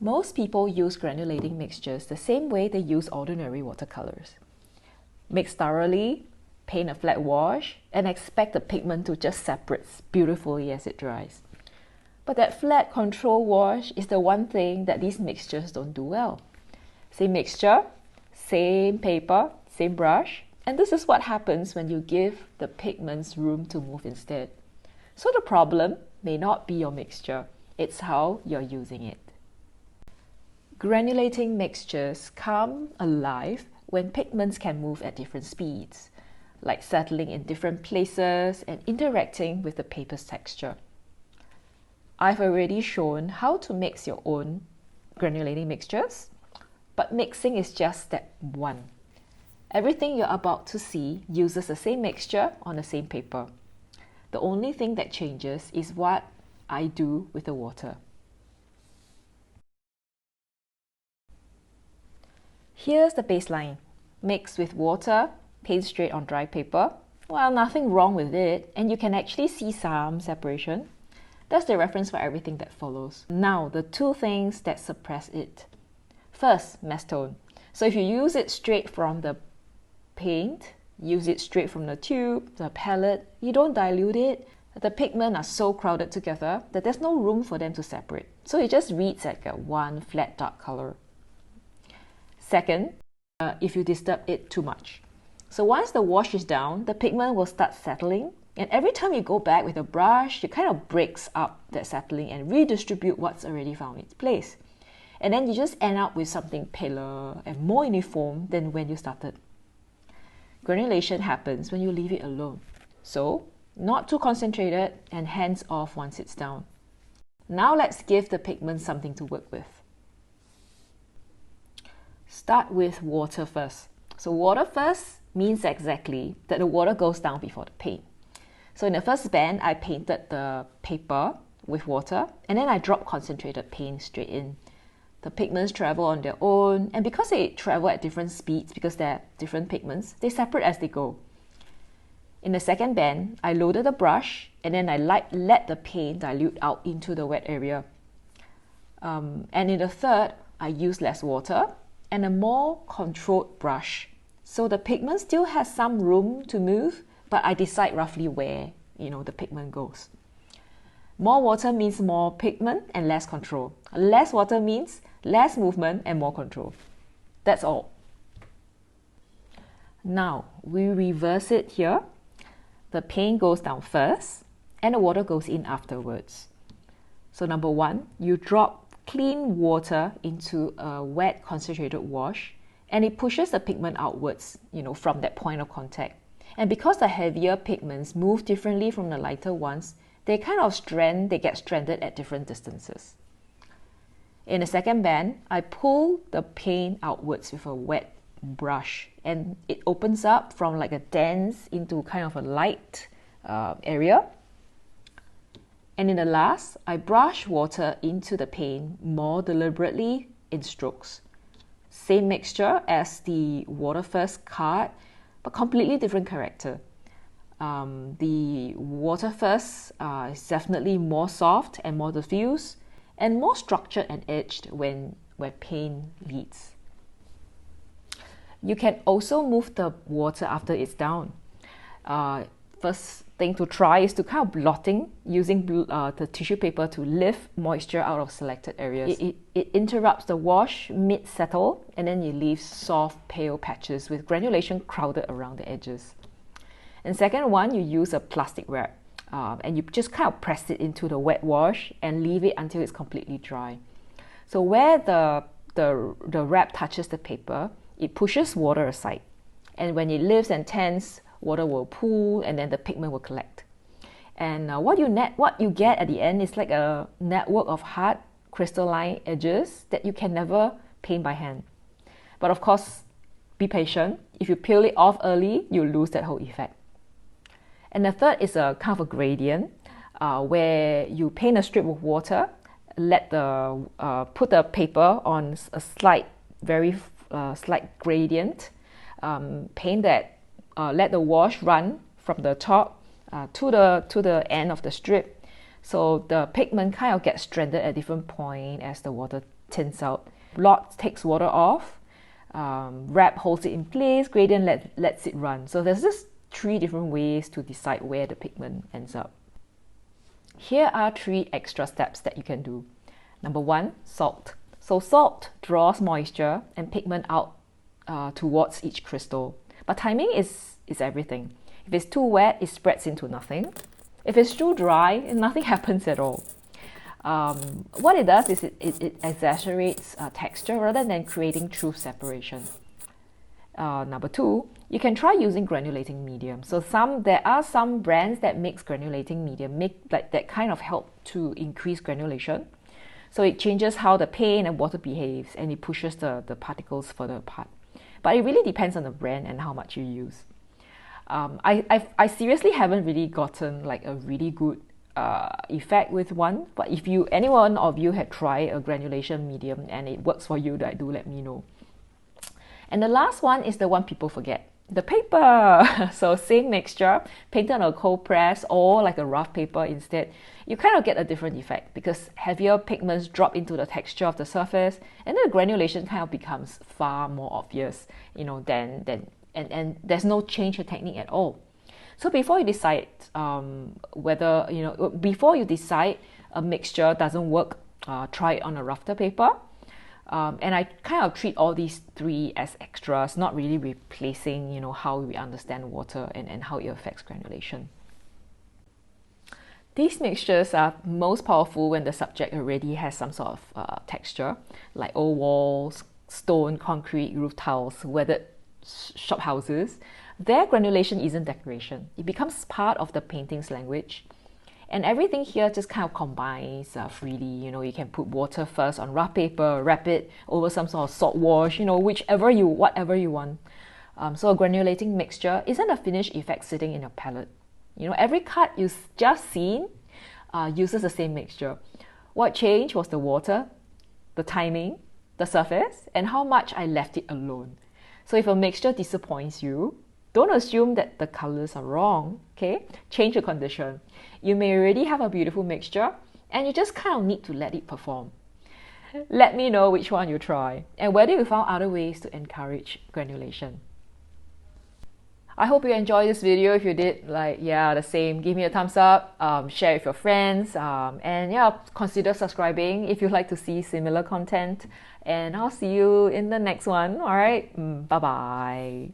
Most people use granulating mixtures the same way they use ordinary watercolors. Mix thoroughly, paint a flat wash, and expect the pigment to just separate beautifully as it dries. But that flat control wash is the one thing that these mixtures don't do well. Same mixture, same paper, same brush, and this is what happens when you give the pigments room to move instead. So the problem may not be your mixture, it's how you're using it. Granulating mixtures come alive when pigments can move at different speeds, like settling in different places and interacting with the paper's texture. I've already shown how to mix your own granulating mixtures, but mixing is just step one. Everything you're about to see uses the same mixture on the same paper. The only thing that changes is what I do with the water. Here's the baseline. Mix with water, paint straight on dry paper. Well, nothing wrong with it, and you can actually see some separation. That's the reference for everything that follows. Now, the two things that suppress it. First, mess tone. So if you use it straight from the paint, use it straight from the tube, the palette, you don't dilute it, the pigments are so crowded together that there's no room for them to separate. So it just reads like a one flat dark color. Second, if you disturb it too much. So once the wash is down, the pigment will start settling, and every time you go back with a brush, it kind of breaks up that settling and redistribute what's already found its place. And then you just end up with something paler and more uniform than when you started. Granulation happens when you leave it alone. So, not too concentrated and hands off once it's down. Now let's give the pigment something to work with. Start with water first. So water first means exactly that the water goes down before the paint. So in the first band, I painted the paper with water, and then I dropped concentrated paint straight in. The pigments travel on their own, and because they travel at different speeds, because they're different pigments, they separate as they go. In the second band, I loaded the brush, and then I let the paint dilute out into the wet area. And in the third, I used less water and a more controlled brush. So the pigment still has some room to move, but I decide roughly where, the pigment goes. More water means more pigment and less control. Less water means less movement and more control. That's all. Now, we reverse it here. The paint goes down first and the water goes in afterwards. So number one, you drop clean water into a wet concentrated wash and it pushes the pigment outwards, from that point of contact. And because the heavier pigments move differently from the lighter ones, they get stranded at different distances. In the second band, I pull the paint outwards with a wet brush and it opens up from like a dense into kind of a light area. And in the last, I brush water into the paint more deliberately in strokes. Same mixture as the water first card, but completely different character. The water first is definitely more soft and more diffuse and more structured and edged where paint leads. You can also move the water after it's down. First thing to try is to kind of blotting using the tissue paper to lift moisture out of selected areas. It interrupts the wash mid-settle and then it leaves soft pale patches with granulation crowded around the edges. And second one, you use a plastic wrap and you just kind of press it into the wet wash and leave it until it's completely dry. So where the wrap touches the paper, it pushes water aside. And when it lifts and tends, water will pool and then the pigment will collect. And what you get at the end is like a network of hard crystalline edges that you can never paint by hand. But of course, be patient. If you peel it off early, you lose that whole effect. And the third is a kind of a gradient where you paint a strip with water, put the paper on a very slight gradient, paint that, let the wash run from the top to the end of the strip. So the pigment kind of gets stranded at different point as the water thins out. Blot takes water off, wrap holds it in place, gradient lets it run. So there's just 3 different ways to decide where the pigment ends up. Here are 3 extra steps that you can do. Number 1, salt. So salt draws moisture and pigment out towards each crystal. But timing is everything. If it's too wet, it spreads into nothing. If it's too dry, nothing happens at all. What it does is it exaggerates texture rather than creating true separation. Number 2, you can try using granulating medium. So there are some brands that makes granulating medium, that kind of help to increase granulation. So it changes how the paint and water behaves, and it pushes the particles further apart. But it really depends on the brand and how much you use. I seriously haven't really gotten like a really good effect with one, but if any one of you had tried a granulation medium and it works for you, do let me know. And the last one is the one people forget, the paper. So same mixture, painted on a cold press or like a rough paper instead, you kind of get a different effect because heavier pigments drop into the texture of the surface, and then the granulation kind of becomes far more obvious, and there's no change in technique at all. So before you decide before you decide a mixture doesn't work, try it on a rougher paper. And I kind of treat all these 3 as extras, not really replacing, how we understand water and how it affects granulation. These mixtures are most powerful when the subject already has some sort of texture, like old walls, stone, concrete, roof tiles, weathered shop houses. Their granulation isn't decoration. It becomes part of the painting's language. And everything here just kind of combines freely. You can put water first on rough paper, wrap it over some sort of salt wash, whatever you want. So a granulating mixture isn't a finished effect sitting in your palette. Every cut you've just seen uses the same mixture. What changed was the water, the timing, the surface, and how much I left it alone. So if a mixture disappoints you, don't assume that the colors are wrong, okay? Change the condition. You may already have a beautiful mixture and you just kind of need to let it perform. Let me know which one you try and whether you found other ways to encourage granulation. I hope you enjoyed this video. If you did, the same, give me a thumbs up, share with your friends, and consider subscribing if you'd like to see similar content. And I'll see you in the next one. All right, bye-bye.